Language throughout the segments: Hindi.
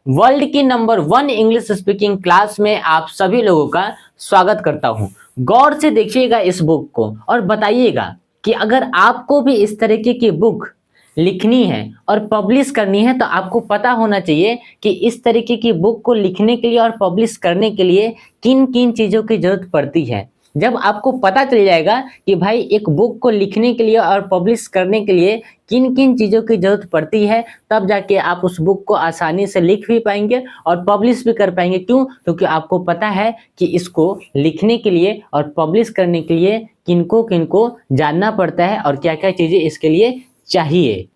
वर्ल्ड की नंबर 1 इंग्लिश स्पीकिंग क्लास में आप सभी लोगों का स्वागत करता हूं। गौर से देखिएगा इस बुक को और बताइएगा कि अगर आपको भी इस तरीके की बुक लिखनी है और पब्लिश करनी है तो आपको पता होना चाहिए कि इस तरीके की बुक को लिखने के लिए और पब्लिश करने के लिए किन किन चीज़ों की जरूरत पड़ती है। जब आपको पता चल जाएगा कि भाई एक बुक को लिखने के लिए और पब्लिश करने के लिए किन किन चीज़ों की ज़रूरत पड़ती है, तब जाके आप उस बुक को आसानी से लिख भी पाएंगे और पब्लिश भी कर पाएंगे। क्यों? क्योंकि आपको पता है कि इसको लिखने के लिए और पब्लिश करने के लिए किनको किनको जानना पड़ता है और क्या क्या चीज़ें इसके लिए चाहिए।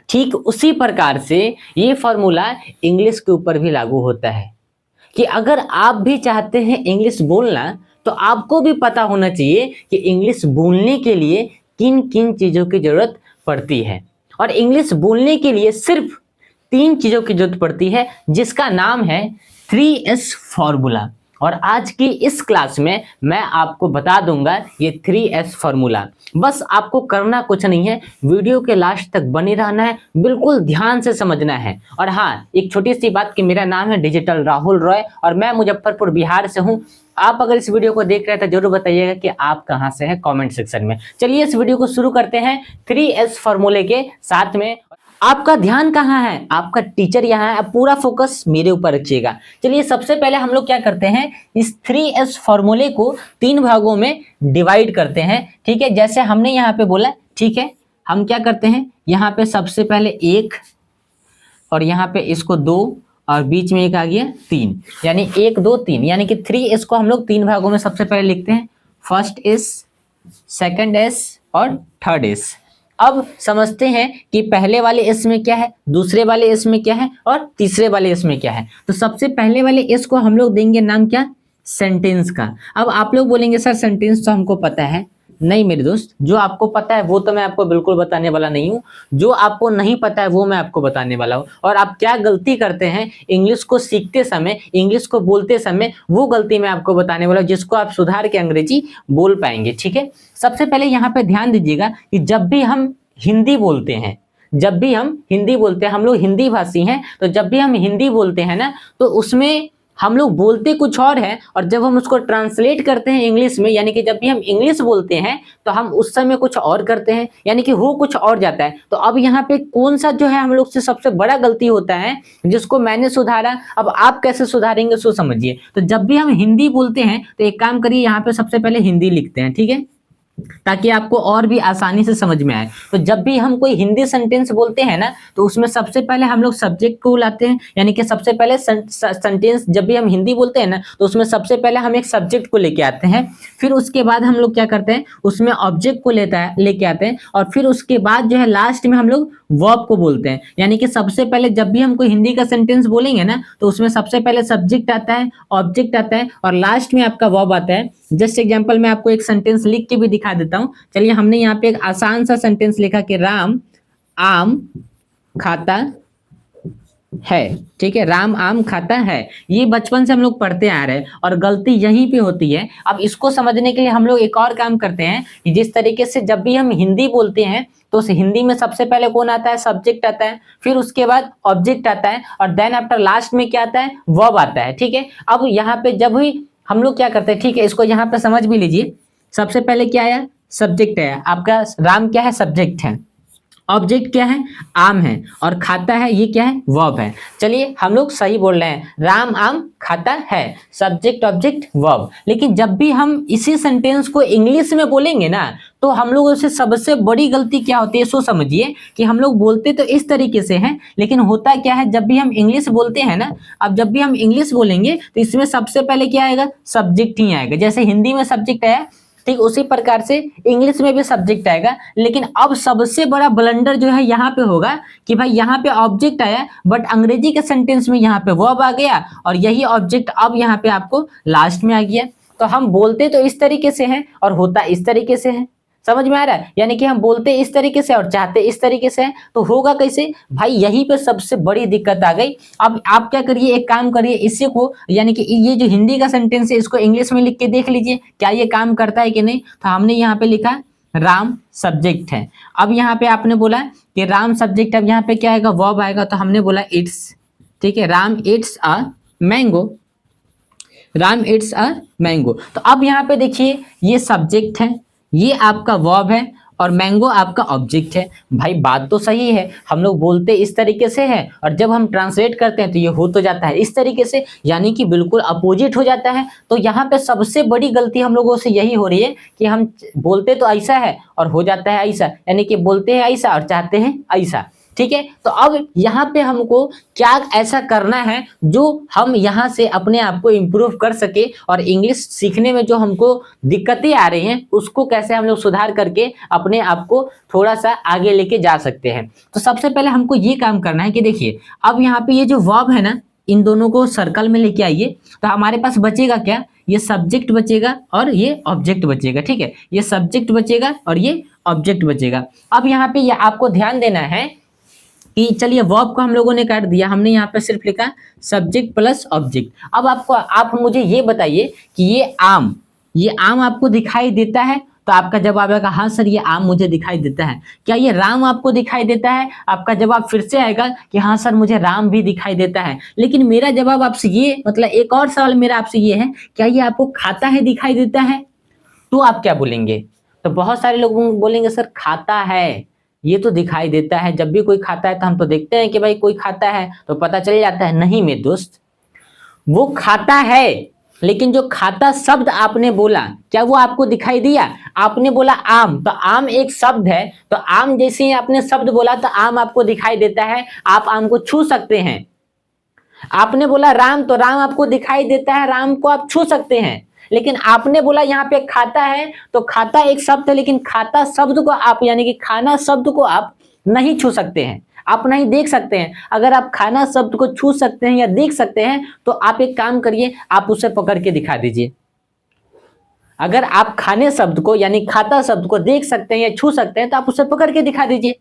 ठीक उसी प्रकार से ये फॉर्मूला इंग्लिश के ऊपर भी लागू होता है कि अगर आप भी चाहते हैं इंग्लिश बोलना तो आपको भी पता होना चाहिए कि इंग्लिश बोलने के लिए किन किन चीज़ों की ज़रूरत पड़ती है। और इंग्लिश बोलने के लिए सिर्फ 3 चीज़ों की ज़रूरत पड़ती है जिसका नाम है 3S फॉर्मूला। और आज की इस क्लास में मैं आपको बता दूंगा ये 3S फॉर्मूला। बस आपको करना कुछ नहीं है, वीडियो के लास्ट तक बने रहना है, बिल्कुल ध्यान से समझना है। और हाँ, एक छोटी सी बात कि मेरा नाम है डिजिटल राहुल रॉय और मैं मुजफ्फरपुर बिहार से हूँ। आप अगर इस वीडियो को देख रहे हैं तो जरूर बताइएगा कि आप कहाँ से हैं कमेंट सेक्शन में। चलिए इस वीडियो को शुरू करते हैं 3S फॉर्मूले के साथ में। आपका ध्यान कहाँ है? आपका टीचर यहाँ है, अब पूरा फोकस मेरे ऊपर रखिएगा। चलिए सबसे पहले हम लोग क्या करते हैं, इस 3S फॉर्मूले को 3 भागों में डिवाइड करते हैं। ठीक है, जैसे हमने यहाँ पे बोला, ठीक है, हम क्या करते हैं, यहाँ पे सबसे पहले 1 और यहाँ पे इसको 2 और बीच में एक आ गया 3, यानी 1 2 3, यानी कि 3S को हम लोग 3 भागों में सबसे पहले लिखते हैं। फर्स्ट S, सेकंड S और थर्ड S। अब समझते हैं कि पहले वाले S में क्या है, दूसरे वाले S में क्या है और तीसरे वाले S में क्या है। तो सबसे पहले वाले S को हम लोग देंगे नाम क्या, सेंटेंस का। अब आप लोग बोलेंगे सर सेंटेंस तो हमको पता है। नहीं मेरे दोस्त, जो आपको पता है वो तो मैं आपको बिल्कुल बताने वाला नहीं हूँ, जो आपको नहीं पता है वो मैं आपको बताने वाला हूँ। और आप क्या गलती करते हैं इंग्लिश को सीखते समय, इंग्लिश को बोलते समय, वो गलती मैं आपको बताने वाला हूँ जिसको आप सुधार के अंग्रेजी बोल पाएंगे। ठीक है, सबसे पहले यहाँ पे ध्यान दीजिएगा कि जब भी हम हिंदी बोलते हैं, जब भी हम हिंदी बोलते हैं, हम लोग हिंदी भाषी हैं, तो जब भी हम हिंदी बोलते हैं ना, तो उसमें हम लोग बोलते कुछ और है और जब हम उसको ट्रांसलेट करते हैं इंग्लिश में, यानी कि जब भी हम इंग्लिश बोलते हैं तो हम उस समय कुछ और करते हैं, यानी कि हो कुछ और जाता है। तो अब यहाँ पे कौन सा जो है हम लोग से सबसे बड़ा गलती होता है जिसको मैंने सुधारा, अब आप कैसे सुधारेंगे सो समझिए। तो जब भी हम हिंदी बोलते हैं तो एक काम करिए, यहाँ पे सबसे पहले हिंदी लिखते हैं, ठीक है, ताकि आपको और भी आसानी से समझ में आए। तो जब भी हम कोई हिंदी सेंटेंस बोलते हैं ना, तो उसमें सबसे पहले हम लोग सब्जेक्ट को लाते हैं, यानी कि सबसे पहले सेंटेंस जब भी हम हिंदी बोलते हैं ना, तो उसमें सबसे पहले हम एक सब्जेक्ट को लेके आते हैं। फिर उसके बाद हम लोग क्या करते हैं, उसमें ऑब्जेक्ट को लेके आते हैं और फिर उसके बाद जो है लास्ट में हम लोग वर्ब को बोलते हैं। यानी कि सबसे पहले जब भी हम कोई हिंदी का सेंटेंस बोलेंगे ना, तो उसमें सबसे पहले सब्जेक्ट आता है, ऑब्जेक्ट आता है और लास्ट में आपका वर्ब आता है। जस्ट एग्जांपल मैं आपको एक सेंटेंस लिख के भी दिखा देता हूं। चलिए, हमने यहाँ पे एक आसान सा सेंटेंस लिखा कि राम आम खाता है। ठीक है, राम आम खाता है, ये बचपन से हम लोग पढ़ते आ रहे हैं और गलती यहीं पे होती है। अब इसको समझने के लिए हम लोग एक और काम करते हैं कि जिस तरीके से जब भी हम हिंदी बोलते हैं तो उस हिंदी में सबसे पहले कौन आता है, सब्जेक्ट आता है, फिर उसके बाद ऑब्जेक्ट आता है और देन आफ्टर लास्ट में क्या आता है, वर्ब आता है। ठीक है, अब यहाँ पे जब भी हम लोग क्या करते हैं, ठीक है, इसको यहाँ पे समझ भी लीजिए। सबसे पहले क्या आया, सब्जेक्ट है, आपका राम क्या है, सब्जेक्ट है, ऑब्जेक्ट क्या है, आम है, और खाता है ये क्या है, वर्ब है। चलिए हम लोग सही बोल रहे हैं, राम आम खाता है, सब्जेक्ट ऑब्जेक्ट वर्ब। लेकिन जब भी हम इसी सेंटेंस को इंग्लिश में बोलेंगे ना, तो हम लोगों से सबसे बड़ी गलती क्या होती है सो समझिए कि हम लोग बोलते तो इस तरीके से हैं, लेकिन होता क्या है जब भी हम इंग्लिश बोलते हैं ना, अब जब भी हम इंग्लिश बोलेंगे तो इसमें सबसे पहले क्या आएगा, सब्जेक्ट ही आएगा। जैसे हिंदी में सब्जेक्ट आया, ठीक उसी प्रकार से इंग्लिश में भी सब्जेक्ट आएगा। लेकिन अब सबसे बड़ा ब्लंडर जो है यहाँ पे होगा कि भाई यहाँ पे ऑब्जेक्ट आया बट अंग्रेजी के सेंटेंस में यहाँ पे वर्ब आ गया और यही ऑब्जेक्ट अब यहाँ पे आपको लास्ट में आ गया। तो हम बोलते तो इस तरीके से हैं और होता इस तरीके से है, समझ में आ रहा है? यानी कि हम बोलते इस तरीके से और चाहते इस तरीके से, तो होगा कैसे भाई, यहीं पे सबसे बड़ी दिक्कत आ गई। अब आप क्या करिए, एक काम करिए, इसी को यानी कि ये जो हिंदी का सेंटेंस है इसको इंग्लिश में लिख के देख लीजिए क्या ये काम करता है कि नहीं। तो हमने यहाँ पे लिखा राम सब्जेक्ट है, अब यहाँ पे आपने बोला कि राम सब्जेक्ट, अब यहाँ पे क्या आएगा, वर्ब आएगा, तो हमने बोला इट्स ठीक है, Ram Yeats a mango, Ram Yeats a mango. तो अब यहाँ पे देखिए ये सब्जेक्ट है, ये आपका वर्ब है और मैंगो आपका ऑब्जेक्ट है। भाई बात तो सही है, हम लोग बोलते इस तरीके से है और जब हम ट्रांसलेट करते हैं तो ये हो तो जाता है इस तरीके से, यानी कि बिल्कुल अपोजिट हो जाता है। तो यहाँ पे सबसे बड़ी गलती हम लोगों से यही हो रही है कि हम बोलते तो ऐसा है और हो जाता है ऐसा, यानी कि बोलते हैं ऐसा और चाहते हैं ऐसा। ठीक है, तो अब यहाँ पे हमको क्या ऐसा करना है जो हम यहाँ से अपने आप को इम्प्रूव कर सके और इंग्लिश सीखने में जो हमको दिक्कतें आ रही हैं उसको कैसे हम लोग सुधार करके अपने आप को थोड़ा सा आगे लेके जा सकते हैं। तो सबसे पहले हमको ये काम करना है कि देखिए अब यहाँ पे ये जो वर्ब है ना, इन दोनों को सर्कल में लेके आइए। तो हमारे पास बचेगा क्या, ये सब्जेक्ट बचेगा और ये ऑब्जेक्ट बचेगा। ठीक है, ये सब्जेक्ट बचेगा और ये ऑब्जेक्ट बचेगा। अब यहाँ पे ये आपको ध्यान देना है कि चलिए वर्ब को हम लोगों ने काट दिया, हमने यहाँ पे सिर्फ लिखा सब्जेक्ट प्लस ऑब्जेक्ट। अब आप मुझे ये बताइए कि ये आम आपको दिखाई देता है? तो आपका जवाब आएगा हाँ सर ये आम मुझे दिखाई देता है। क्या ये राम आपको दिखाई देता है? आपका जवाब फिर से आएगा कि हाँ सर मुझे राम भी दिखाई देता है। लेकिन मेरा जवाब आपसे ये, मतलब एक और सवाल मेरा आपसे ये है, क्या ये आपको खाता है दिखाई देता है? तो आप क्या बोलेंगे? तो बहुत सारे लोग बोलेंगे सर खाता है, ये तो दिखाई देता है, जब भी कोई खाता है तो हम तो देखते हैं कि भाई कोई खाता है तो पता चल जाता है। नहीं मेरे दोस्त, वो खाता है लेकिन जो खाता शब्द आपने बोला क्या वो आपको दिखाई दिया? आपने बोला आम, तो आम एक शब्द है, तो आम जैसे ही आपने शब्द बोला तो आम आपको दिखाई देता है, आप आम को छू सकते हैं। आपने बोला राम, तो राम आपको दिखाई देता है, राम को आप छू सकते हैं। लेकिन आपने बोला यहाँ पे खाता है, तो खाता एक शब्द है लेकिन खाता शब्द को आप, यानी कि खाना शब्द को आप नहीं छू सकते हैं, आप नहीं देख सकते हैं। अगर आप खाना शब्द को छू सकते हैं या देख सकते हैं तो आप एक काम करिए, आप उसे पकड़ के दिखा दीजिए। अगर आप खाने शब्द को यानी खाता शब्द को देख सकते हैं या छू सकते हैं तो आप उसे पकड़ के दिखा दीजिए।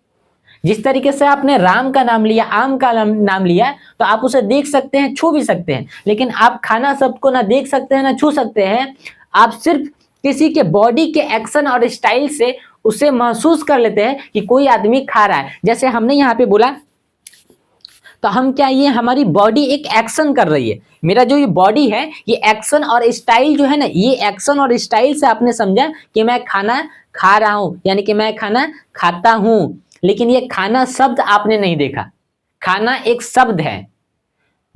जिस तरीके से आपने राम का नाम लिया, आम का नाम लिया, तो आप उसे देख सकते हैं, छू भी सकते हैं। लेकिन आप खाना शब्द को ना देख सकते हैं ना छू सकते हैं, आप सिर्फ किसी के बॉडी के एक्शन और स्टाइल से उसे महसूस कर लेते हैं कि कोई आदमी खा रहा है। जैसे हमने यहाँ पे बोला तो हम क्या, ये हमारी बॉडी एक एक्शन कर रही है। मेरा जो ये बॉडी है ये एक्शन और स्टाइल जो है ना, ये एक्शन और स्टाइल से आपने समझा कि मैं खाना खा रहा हूं, यानी कि मैं खाना खाता हूं। लेकिन ये खाना शब्द आपने नहीं देखा। खाना एक शब्द है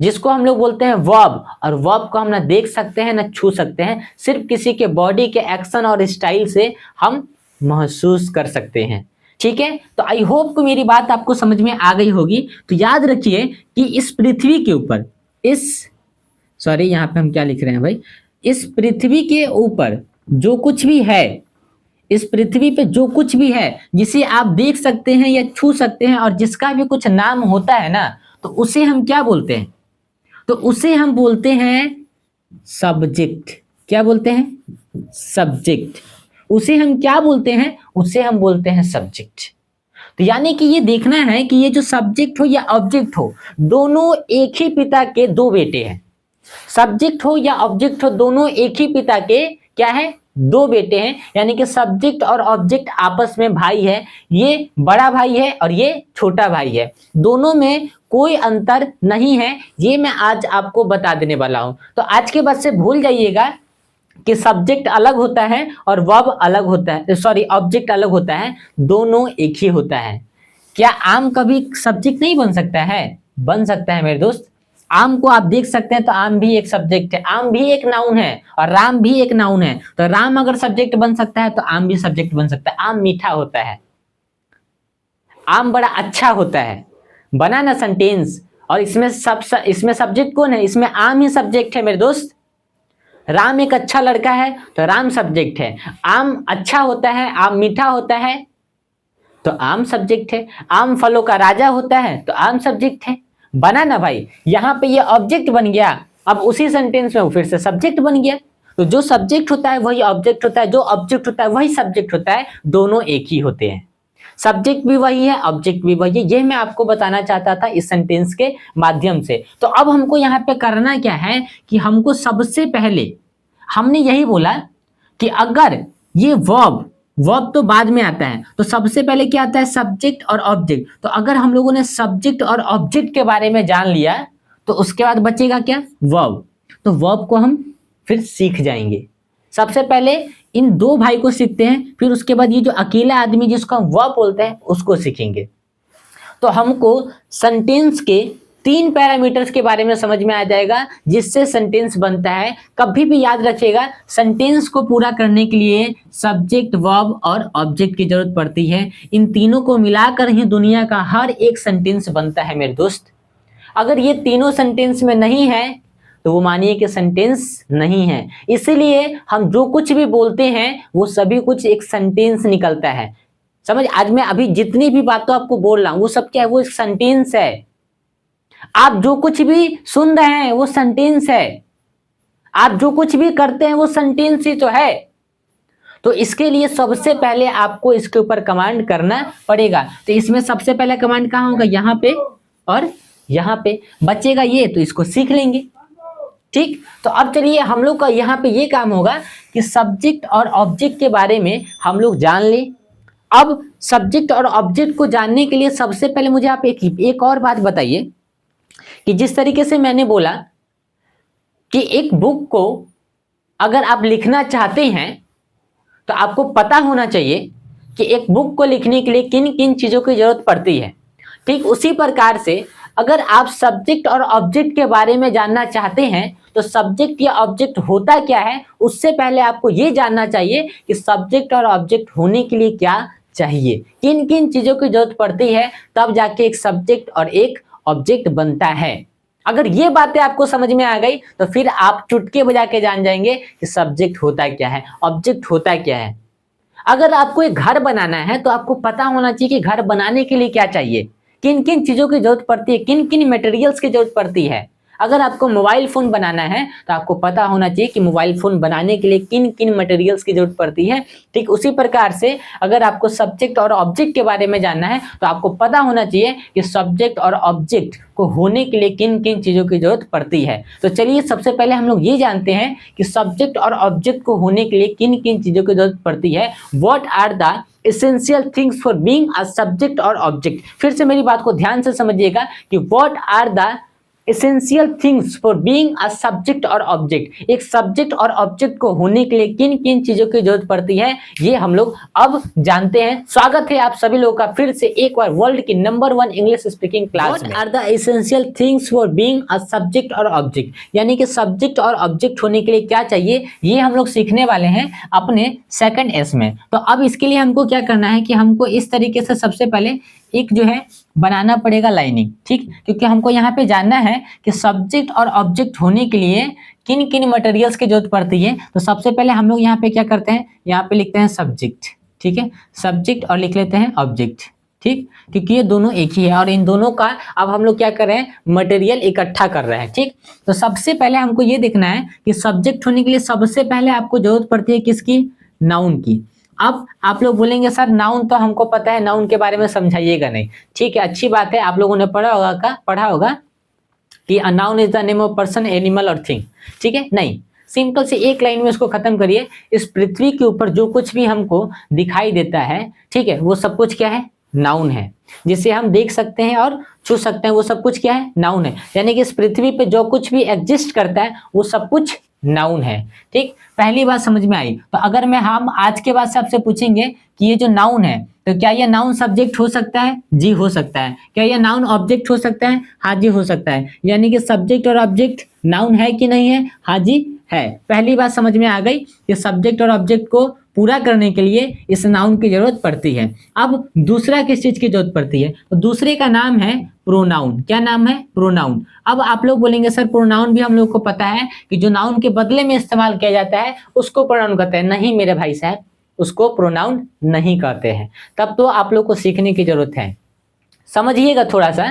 जिसको हम लोग बोलते हैं वर्ब, और वर्ब को हम ना देख सकते हैं ना छू सकते हैं, सिर्फ किसी के बॉडी के एक्शन और स्टाइल से हम महसूस कर सकते हैं। ठीक है, तो आई होप कि मेरी बात आपको समझ में आ गई होगी। तो याद रखिए कि इस पृथ्वी के ऊपर, यहाँ पे हम क्या लिख रहे हैं भाई, इस पृथ्वी के ऊपर जो कुछ भी है, इस पृथ्वी पे जो कुछ भी है जिसे आप देख सकते हैं या छू सकते हैं और जिसका भी कुछ नाम होता है ना, तो उसे हम क्या बोलते हैं? तो उसे हम बोलते हैं सब्जेक्ट। क्या बोलते हैं? सब्जेक्ट। उसे हम क्या बोलते हैं? उसे हम बोलते हैं सब्जेक्ट। तो यानी कि ये देखना है कि ये जो सब्जेक्ट हो या ऑब्जेक्ट हो, दोनों एक ही पिता के दो बेटे हैं। सब्जेक्ट हो या ऑब्जेक्ट हो, दोनों एक ही पिता के क्या है? दो बेटे हैं। यानी कि सब्जेक्ट और ऑब्जेक्ट आपस में भाई है, ये बड़ा भाई है और ये छोटा भाई है, दोनों में कोई अंतर नहीं है। ये मैं आज आपको बता देने वाला हूं। तो आज के बाद से भूल जाइएगा कि सब्जेक्ट अलग होता है और वर्ब अलग होता है, सॉरी ऑब्जेक्ट अलग होता है, दोनों एक ही होता है। क्या आम कभी सब्जेक्ट नहीं बन सकता है? बन सकता है मेरे दोस्त। आम को आप देख सकते हैं तो आम भी एक सब्जेक्ट है, आम भी एक नाउन है और राम भी एक नाउन है। तो राम अगर सब्जेक्ट बन सकता है तो आम भी सब्जेक्ट बन सकता है। आम मीठा होता है, आम बड़ा अच्छा होता है, बना ना सेंटेंस। और इसमें सब्जेक्ट कौन है? इसमें आम ही सब्जेक्ट है मेरे दोस्त। राम एक अच्छा लड़का है तो राम सब्जेक्ट है। आम अच्छा होता है, आम मीठा होता है तो आम सब्जेक्ट है। आम फलों का राजा होता है तो आम सब्जेक्ट है। बना ना भाई, यहाँ पे ये ऑब्जेक्ट बन गया, अब उसी सेंटेंस में फिर से सब्जेक्ट बन गया। तो जो सब्जेक्ट होता है वही ऑब्जेक्ट होता है, जो ऑब्जेक्ट होता है वही सब्जेक्ट होता है, दोनों एक ही होते हैं। सब्जेक्ट भी वही है, ऑब्जेक्ट भी वही है। ये मैं आपको बताना चाहता था इस सेंटेंस के माध्यम से। तो अब हमको यहाँ पे करना क्या है कि हमको सबसे पहले हमने यही बोला कि अगर ये वर्ब तो बाद में आता है, तो सबसे पहले क्या आता है? सब्जेक्ट और ऑब्जेक्ट। तो अगर हम लोगों ने सब्जेक्ट और ऑब्जेक्ट के बारे में जान लिया तो उसके बाद बचेगा क्या, वर्ब। तो वर्ब को हम फिर सीख जाएंगे। सबसे पहले इन दो भाई को सीखते हैं, फिर उसके बाद ये जो अकेला आदमी जिसको हम वर्ब बोलते हैं उसको सीखेंगे। तो हमको सेंटेंस के 3 पैरामीटर्स के बारे में समझ में आ जाएगा जिससे सेंटेंस बनता है। कभी भी याद रखिएगा, सेंटेंस को पूरा करने के लिए सब्जेक्ट, वर्ब और ऑब्जेक्ट की जरूरत पड़ती है। इन तीनों को मिलाकर ही दुनिया का हर एक सेंटेंस बनता है मेरे दोस्त। अगर ये तीनों सेंटेंस में नहीं है तो वो मानिए कि सेंटेंस नहीं है। इसीलिए हम जो कुछ भी बोलते हैं वो सभी कुछ एक सेंटेंस निकलता है। समझ, आज मैं अभी जितनी भी बातों आपको बोल रहा हूं वो सब क्या है, वो एक सेंटेंस है। आप जो कुछ भी सुन रहे हैं वो सेंटेंस है, आप जो कुछ भी करते हैं वो सेंटेंस ही तो है। तो इसके लिए सबसे पहले आपको इसके ऊपर कमांड करना पड़ेगा। तो इसमें सबसे पहले कमांड कहाँ होगा, यहाँ पे और यहाँ पे बचेगा ये, तो इसको सीख लेंगे। ठीक, तो अब चलिए हम लोग का यहाँ पे ये काम होगा कि सब्जेक्ट और ऑब्जेक्ट के बारे में हम लोग जान ले। अब सब्जेक्ट और ऑब्जेक्ट को जानने के लिए सबसे पहले मुझे आप एक और बात बताइए कि जिस तरीके से मैंने बोला कि एक बुक को अगर आप लिखना चाहते हैं तो आपको पता होना चाहिए कि एक बुक को लिखने के लिए किन किन चीजों की जरूरत पड़ती है। ठीक उसी प्रकार से अगर आप सब्जेक्ट और ऑब्जेक्ट के बारे में जानना चाहते हैं तो सब्जेक्ट या ऑब्जेक्ट होता क्या है, उससे पहले आपको यह जानना चाहिए कि सब्जेक्ट और ऑब्जेक्ट होने के लिए क्या चाहिए, किन किन चीजों की जरूरत पड़ती है, तब जाके एक सब्जेक्ट और एक ऑब्जेक्ट बनता है। अगर ये बातें आपको समझ में आ गई तो फिर आप चुटकी बजा के जान जाएंगे कि सब्जेक्ट होता क्या है, ऑब्जेक्ट होता क्या है। अगर आपको एक घर बनाना है तो आपको पता होना चाहिए कि घर बनाने के लिए क्या चाहिए, किन किन चीजों की जरूरत पड़ती है, किन किन मटेरियल्स की जरूरत पड़ती है। अगर आपको मोबाइल फोन बनाना है तो आपको पता होना चाहिए कि मोबाइल फोन बनाने के लिए किन किन मटेरियल्स की जरूरत पड़ती है। ठीक उसी प्रकार से अगर आपको सब्जेक्ट और ऑब्जेक्ट के बारे में जानना है तो आपको पता होना चाहिए कि सब्जेक्ट और ऑब्जेक्ट को होने के लिए किन किन चीजों की जरूरत पड़ती है। तो चलिए सबसे पहले हम लोग ये जानते हैं कि सब्जेक्ट और ऑब्जेक्ट को होने के लिए किन किन चीजों की जरूरत पड़ती है। What are the essential things for being a subject और object। फिर से मेरी बात को ध्यान से समझिएगा कि what are the essential things for being a subject और object। एक सब्जेक्ट और ऑब्जेक्ट को होने के लिए किन किन चीजों की जरूरत पड़ती है ये हम लोग अब जानते हैं। स्वागत है आप सभी लोगों का फिर से एक बार वर्ल्ड की नंबर 1 इंग्लिश स्पीकिंग क्लास में। What are the essential things for being a subject और ऑब्जेक्ट, यानी कि सब्जेक्ट और ऑब्जेक्ट होने के लिए क्या चाहिए, ये हम लोग सीखने वाले हैं अपने सेकंड एस में। तो अब इसके लिए हमको क्या करना है कि हमको इस तरीके से सबसे पहले एक जो है बनाना पड़ेगा लाइनिंग। ठीक, क्योंकि हमको यहाँ पे जानना है कि सब्जेक्ट और ऑब्जेक्ट होने के लिए किन किन मटेरियल्स की जरूरत पड़ती है। तो सबसे पहले हम लोग यहाँ पे क्या करते हैं, यहाँ पे लिखते हैं सब्जेक्ट। ठीक है, सब्जेक्ट और लिख लेते हैं ऑब्जेक्ट। ठीक, क्योंकि ये दोनों एक ही है और इन दोनों का अब हम लोग क्या कर रहे हैं, मटेरियल इकट्ठा कर रहे हैं। ठीक, तो सबसे पहले हमको ये देखना है कि सब्जेक्ट होने के लिए सबसे पहले आपको जरूरत पड़ती है किसकी, नाउन की। अब आप लोग बोलेंगे सर नाउन तो हमको पता है, नाउन के बारे में समझाइएगा नहीं। ठीक है, अच्छी बात है, आप लोगों ने पढ़ा होगा कि a noun is the name of person, animal और थिंग। ठीक है, नहीं, सिंपल से एक लाइन में इसको खत्म करिए। इस पृथ्वी के ऊपर जो कुछ भी हमको दिखाई देता है, ठीक है, वो सब कुछ क्या है, नाउन है। जिसे हम देख सकते हैं और छू सकते हैं वो सब कुछ क्या है, नाउन है। यानी कि इस पृथ्वी पे जो कुछ भी एग्जिस्ट करता है वो सब कुछ नाउन है। ठीक, पहली बात समझ में आई। तो अगर हम आज के बाद से आपसे पूछेंगे कि ये जो नाउन है तो क्या ये नाउन सब्जेक्ट हो सकता है, जी हो सकता है। क्या ये नाउन ऑब्जेक्ट हो सकता है, हाँ जी हो सकता है। यानी कि सब्जेक्ट और ऑब्जेक्ट नाउन है कि नहीं है, हाँ जी है। पहली बात समझ में आ गई कि सब्जेक्ट और ऑब्जेक्ट को पूरा करने के लिए इस नाउन की जरूरत पड़ती है। अब दूसरा किस चीज की जरूरत पड़ती है, तो दूसरे का नाम है प्रोनाउन। क्या नाम है, प्रोनाउन। अब आप लोग बोलेंगे सर प्रोनाउन भी हम लोग को पता है कि जो नाउन के बदले में इस्तेमाल किया जाता है उसको प्रोनाउन कहते हैं। नहीं मेरे भाई साहब, उसको प्रोनाउन नहीं कहते हैं। तब तो आप लोग को सीखने की जरूरत है, समझिएगा थोड़ा सा।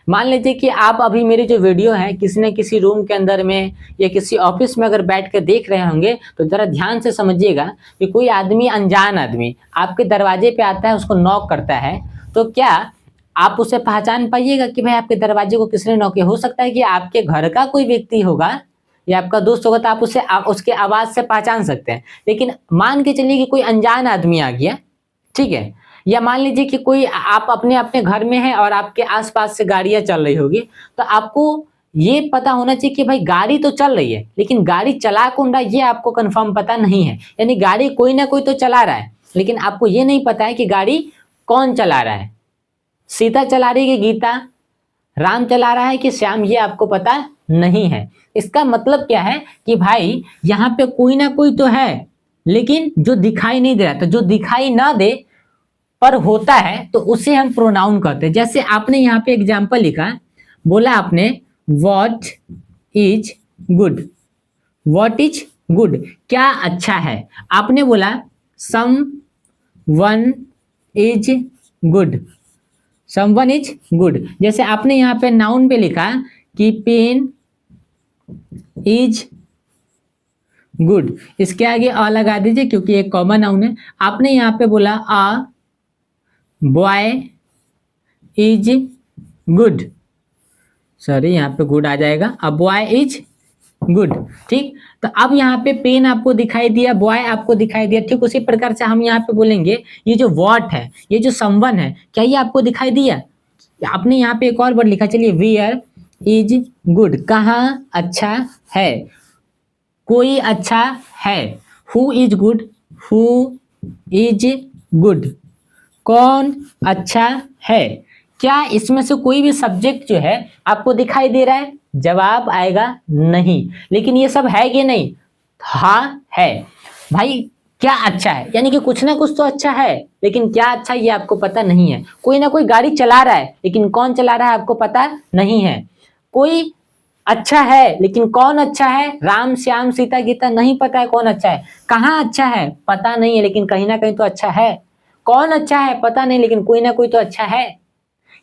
मान लीजिए कि आप अभी मेरी जो वीडियो है किसी न किसी रूम के अंदर में या किसी ऑफिस में अगर बैठ कर देख रहे होंगे तो जरा ध्यान से समझिएगा कि कोई आदमी, अनजान आदमी आपके दरवाजे पे आता है, उसको नॉक करता है, तो क्या आप उसे पहचान पाइएगा कि भाई आपके दरवाजे को किसने नॉक किया। हो सकता है कि आपके घर का कोई व्यक्ति होगा या आपका दोस्त होगा तो आप उसे उसके आवाज से पहचान सकते हैं। लेकिन मान के चलिए कि कोई अनजान आदमी आ गया, ठीक है, या मान लीजिए कि कोई आप अपने घर में हैं और आपके आसपास से गाड़ियां चल रही होगी, तो आपको ये पता होना चाहिए कि भाई गाड़ी तो चल रही है, लेकिन गाड़ी चला कौन रहा है ये आपको कंफर्म पता नहीं है। यानी गाड़ी कोई ना कोई तो चला रहा है, लेकिन आपको ये नहीं पता है कि गाड़ी कौन चला रहा है। सीता चला रही है कि गीता, राम चला रहा है कि श्याम, ये आपको पता नहीं है। इसका मतलब क्या है कि भाई यहाँ पे कोई ना कोई तो है, लेकिन जो दिखाई नहीं दे रहा। तो जो दिखाई ना दे पर होता है तो उसे हम प्रोनाउन कहते हैं। जैसे आपने यहाँ पे एग्जाम्पल लिखा, बोला आपने what is good. What is good, क्या अच्छा है। आपने बोला someone is good, someone is good. जैसे आपने यहाँ पे नाउन पे लिखा कि पेन इज गुड, इसके आगे अ लगा दीजिए क्योंकि एक कॉमन नाउन है। आपने यहाँ पे बोला a boy is good, sorry यहाँ पे गुड आ जाएगा, अ बॉय इज गुड। ठीक, तो अब यहाँ पे पेन आपको दिखाई दिया, बॉय आपको दिखाई दिया। ठीक उसी प्रकार से हम यहाँ पे बोलेंगे ये जो व्हाट है, ये जो समवन है, क्या ये आपको दिखाई दिया? आपने यहाँ पे एक और वर्ड लिखा, चलिए वेयर इज गुड, कहाँ अच्छा है, कोई अच्छा है। Who is good, who is good, कौन अच्छा है। क्या इसमें से कोई भी सब्जेक्ट जो है आपको दिखाई दे रहा है? जवाब आएगा नहीं। लेकिन ये सब है कि नहीं? हाँ है। भाई क्या अच्छा है, यानी कि कुछ ना कुछ तो अच्छा है, लेकिन क्या अच्छा ये आपको पता नहीं है। कोई ना कोई गाड़ी चला रहा है, लेकिन कौन चला रहा है आपको पता नहीं है। कोई अच्छा है, लेकिन कौन अच्छा है? राम श्याम सीता गीता, नहीं पता है कौन अच्छा है। कहाँ अच्छा है पता नहीं है, लेकिन कहीं ना कहीं तो अच्छा है। कौन अच्छा है पता नहीं, लेकिन कोई ना कोई तो अच्छा है।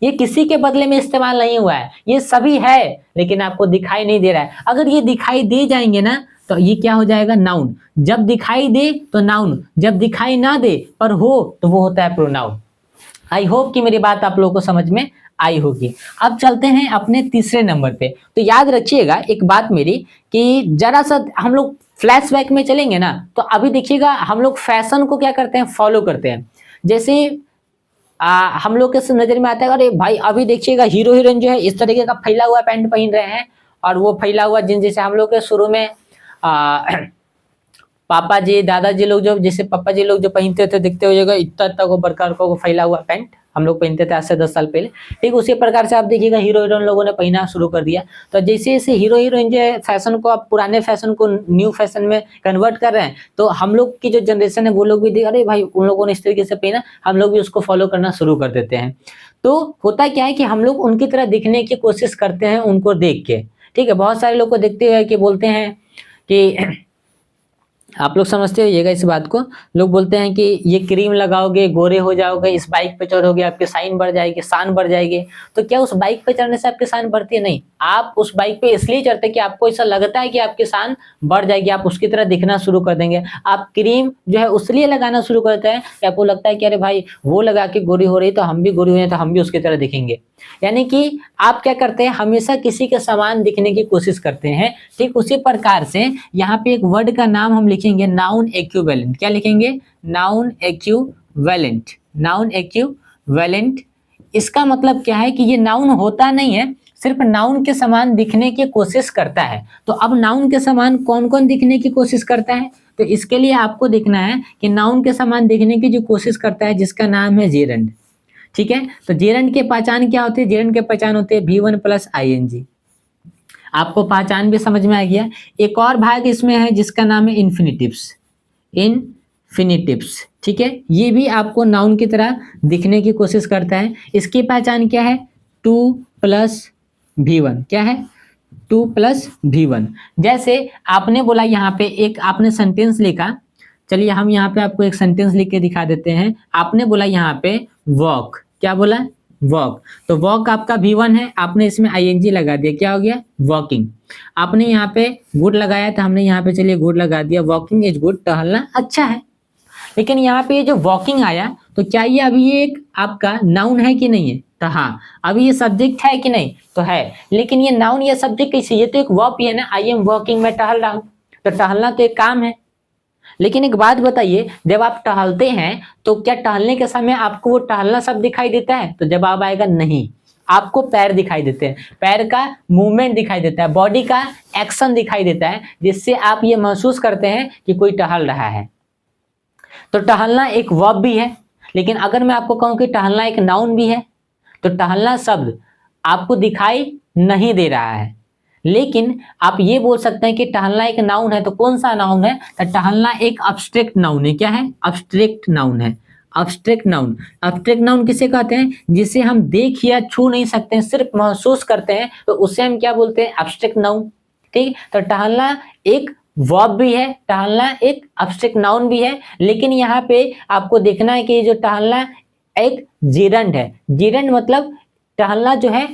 ये किसी के बदले में इस्तेमाल नहीं हुआ है, ये सभी है, लेकिन आपको दिखाई नहीं दे रहा है। अगर ये दिखाई दे जाएंगे ना तो ये क्या हो जाएगा? नाउन। जब दिखाई दे तो नाउन, जब दिखाई ना दे पर हो तो वो होता है प्रोनाउन। आई होप कि मेरी बात आप लोगों को समझ में आई होगी। अब चलते हैं अपने तीसरे नंबर पे। तो याद रखिएगा एक बात मेरी, कि जरा सा हम लोग फ्लैशबैक में चलेंगे ना, तो अभी देखिएगा हम लोग फैशन को क्या करते हैं? फॉलो करते हैं। जैसे हम लोग के नजर में आता है, अरे भाई अभी देखिएगा हीरो हीरोइन जो है इस तरीके का फैला हुआ पैंट पहन रहे हैं, और वो फैला हुआ जींस, जैसे हम लोग के शुरू में पापा जी दादाजी लोग जो, जैसे पापा जी लोग जो पहनते थे, दिखते हो जाएगा इतना इतना को प्रकार को फैला हुआ पैंट हम लोग पहनते थे आज से 10 साल पहले। ठीक उसी प्रकार से आप देखिएगा हीरो हीरोइन लोगों ने पहनना शुरू कर दिया। तो जैसे जैसे हीरो हीरोइन जो है फैशन को, आप पुराने फैशन को न्यू फैशन में कन्वर्ट कर रहे हैं, तो हम लोग की जो जनरेशन है वो लोग भी देख, अरे भाई उन लोगों ने इस तरीके से पहना, हम लोग भी उसको फॉलो करना शुरू कर देते हैं। तो होता क्या है कि हम लोग उनकी तरह दिखने की कोशिश करते हैं उनको देख के। ठीक है, बहुत सारे लोग को देखते हुए कि बोलते हैं कि आप लोग समझते होइएगा इस बात को, लोग बोलते हैं कि ये क्रीम लगाओगे गोरे हो जाओगे, इस बाइक पे चढ़ोगे आपकी शाइन बढ़ जाएगी, शान बढ़ जाएगी। तो क्या उस बाइक पे चढ़ने से आपकी शान बढ़ती है? नहीं। आप उस बाइक पे इसलिए चढ़ते हैं कि आपको ऐसा लगता है कि आपकी शान बढ़ जाएगी, आप उसकी तरह दिखना शुरू कर देंगे। आप क्रीम जो है उसलिए लगाना शुरू करते हैं कि आपको लगता है कि अरे भाई वो लगा के गोरी हो रही तो हम भी गोरी हुए तो हम भी उसकी तरह दिखेंगे। यानी कि आप क्या करते हैं? हमेशा किसी के समान दिखने की कोशिश करते हैं। ठीक उसी प्रकार से यहाँ पे एक वर्ड का नाम हम लिखेंगे, नाउन इक्विवेलेंट। क्या लिखेंगे? Noun equivalent. नाउन इक्विवेलेंट, इसका मतलब क्या है कि ये नाउन होता नहीं है, सिर्फ नाउन के समान दिखने की कोशिश करता है। तो अब नाउन के समान कौन कौन दिखने की कोशिश करता है? तो इसके लिए आपको देखना है कि नाउन के समान दिखने की जो कोशिश करता है, जिसका नाम है जेरंड। ठीक है, तो जेरंड की पहचान क्या होती है? जेरंड की पहचान होती है V1 + ING। आपको पहचान भी समझ में आ गया। एक और भाग इसमें है जिसका नाम है इन्फिनिटिव्स। इन्फिनिटिव्स, ठीक है, ये भी आपको नाउन की तरह दिखने की कोशिश करता है। इसकी पहचान क्या है? 2 + V1। क्या है? 2 + V1। जैसे आपने बोला यहाँ पे एक आपने सेंटेंस लिखा, चलिए हम यहाँ पे आपको एक सेंटेंस लिख के दिखा देते हैं। आपने बोला यहाँ पे वॉक, क्या बोला? वॉक। तो वॉक आपका V1 है, आपने इसमें ING लगा दिया, क्या हो गया? वॉकिंग। आपने यहाँ पे गुड लगाया तो हमने यहाँ पे चलिए गुड लगा दिया, वॉकिंग इज गुड, टहलना अच्छा है। लेकिन यहाँ पे ये जो वॉकिंग आया, तो क्या ये अभी ये एक आपका नाउन है कि नहीं है? तो हाँ, अभी ये सब्जेक्ट है कि नहीं? तो है। लेकिन ये नाउन या सब्जेक्ट कैसे? ये तो एक वर्ब ही है ना, आई एम वॉकिंग, मैं टहल रहा हूँ। तो टहलना तो एक काम है। लेकिन एक बात बताइए, जब आप टहलते हैं तो क्या टहलने के समय आपको वो टहलना शब्द दिखाई देता है? तो जवाब आएगा नहीं। आपको पैर दिखाई देते हैं, पैर का मूवमेंट दिखाई देता है, बॉडी का एक्शन दिखाई देता है, जिससे आप ये महसूस करते हैं कि कोई टहल रहा है। तो टहलना एक वर्ब भी है, लेकिन अगर मैं आपको कहूं कि टहलना एक नाउन भी है, तो टहलना शब्द आपको दिखाई नहीं दे रहा है, लेकिन आप ये बोल सकते हैं कि टहलना एक नाउन है। तो कौन सा नाउन है? तो टहलना एक अब्स्ट्रैक्ट नाउन है। क्या है? अब्स्ट्रैक्ट नाउन है। अब्स्ट्रैक्ट नाउन, अब्स्ट्रैक्ट नाउन किसे कहते हैं? जिसे हम देख या छू नहीं सकते हैं, सिर्फ महसूस करते हैं, तो उसे हम क्या बोलते हैं? Abstract noun. ठीक, तो टहलना एक वर्ब भी है, टहलना एक अब्स्ट्रैक्ट नाउन भी है, लेकिन यहाँ पे आपको देखना है कि जो टहलना एक जेरंड है। जेरंड मतलब टहलना जो है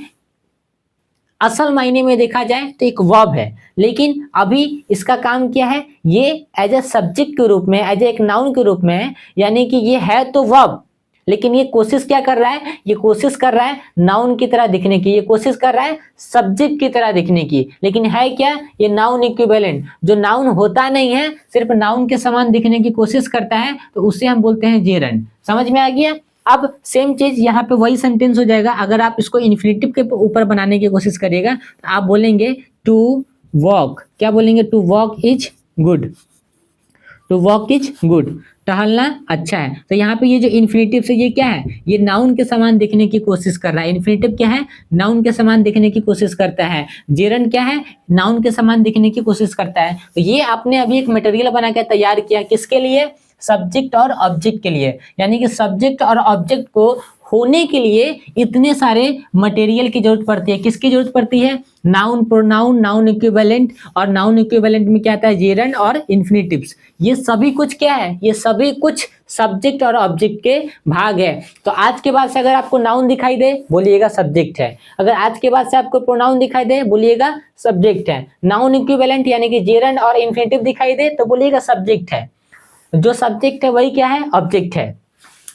असल मायने में देखा जाए तो एक वर्ब है, लेकिन अभी इसका काम क्या है? ये एज ए सब्जेक्ट के रूप में, एज ए एक नाउन के रूप में है, यानी कि ये है तो वर्ब, लेकिन ये कोशिश क्या कर रहा है? ये कोशिश कर रहा है नाउन की तरह दिखने की, ये कोशिश कर रहा है सब्जेक्ट की तरह दिखने की, लेकिन है क्या? ये नाउन इक्विवेलेंट, जो नाउन होता नहीं है, सिर्फ नाउन के समान दिखने की कोशिश करता है, तो उसे हम बोलते हैं जेरंड। समझ में आ गया? अब सेम चीज यहाँ पे वही सेंटेंस हो जाएगा। अगर आप इसको इन्फिनेटिव के ऊपर बनाने की कोशिश करिएगा तो आप बोलेंगे टू वॉक। क्या बोलेंगे? To walk is good. To walk is good, टहलना अच्छा है। तो यहाँ पे ये जो इन्फिनेटिव से ये क्या है? ये नाउन के समान दिखने की कोशिश कर रहा है। इन्फिनेटिव क्या है? नाउन के समान दिखने की कोशिश करता है। जेरंड क्या है? नाउन के समान दिखने की कोशिश करता है। तो ये आपने अभी एक मटेरियल बना के तैयार किया, किसके लिए? सब्जेक्ट और ऑब्जेक्ट के लिए। यानी कि सब्जेक्ट और ऑब्जेक्ट को होने के लिए इतने सारे मटेरियल की जरूरत पड़ती है। किसकी जरूरत पड़ती है? नाउन, प्रोनाउन, नाउन इक्विवेलेंट, और नाउन इक्विवेलेंट में क्या आता है? जेरंड और इन्फिनेटिव्स। ये सभी कुछ क्या है? ये सभी कुछ सब्जेक्ट और ऑब्जेक्ट के भाग है। तो आज के बाद से अगर आपको नाउन दिखाई दे, बोलिएगा सब्जेक्ट है। अगर आज के बाद से आपको प्रोनाउन दिखाई दे, बोलिएगा सब्जेक्ट है। नाउन इक्विवेलेंट यानी कि जेरंड और इन्फिनेटिव दिखाई दे, तो बोलिएगा सब्जेक्ट है। जो सब्जेक्ट है वही क्या है? ऑब्जेक्ट है।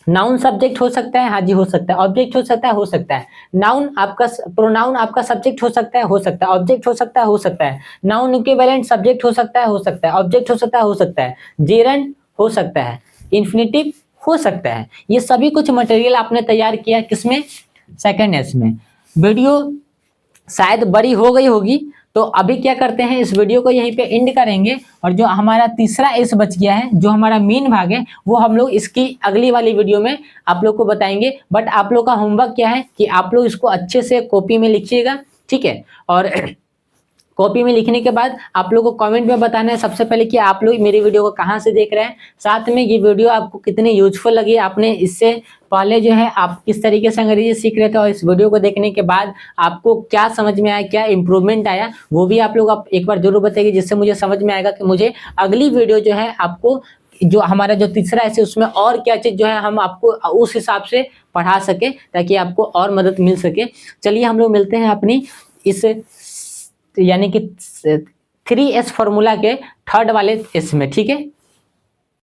नाउन सब्जेक्ट हो सकता है, हाँ जी हो सकता है। ऑब्जेक्ट हो सकता है, हो सकता है। नाउन आपका, प्रोनाउन आपका सब्जेक्ट हो सकता है, हो सकता है। ऑब्जेक्ट हो सकता है, हो सकता है। नाउन इक्विवेलेंट सब्जेक्ट हो सकता है, हो सकता है। ऑब्जेक्ट हो सकता है, हो सकता है। जेरंड हो सकता है, इन्फिनेटिव हो सकता है। ये सभी कुछ मटेरियल आपने तैयार किया किसमें? सेकेंड एस में। वीडियो शायद बड़ी हो गई होगी, तो अभी क्या करते हैं, इस वीडियो को यहीं पे एंड करेंगे, और जो हमारा तीसरा एस बच गया है, जो हमारा मेन भाग है, वो हम लोग इसकी अगली वाली वीडियो में आप लोग को बताएंगे। बट आप लोग का होमवर्क क्या है कि आप लोग इसको अच्छे से कॉपी में लिखिएगा, ठीक है? और कॉपी में लिखने के बाद आप लोग को कमेंट में बताना है सबसे पहले कि आप लोग मेरी वीडियो को कहाँ से देख रहे हैं, साथ में ये वीडियो आपको कितनी यूजफुल लगी, आपने इससे पहले जो है आप किस तरीके से अंग्रेजी सीख रहे थे, और इस वीडियो को देखने के बाद आपको क्या समझ में आया, क्या इंप्रूवमेंट आया, वो भी आप लोग एक बार जरूर बताइए, जिससे मुझे समझ में आएगा कि मुझे अगली वीडियो जो है आपको जो हमारा जो तीसरा ऐसे उसमें और क्या चीज़ जो है हम आपको उस हिसाब से पढ़ा सके, ताकि आपको और मदद मिल सके। चलिए हम लोग मिलते हैं अपनी इस यानी कि 3S फॉर्मूला के थर्ड वाले एस में, ठीक है?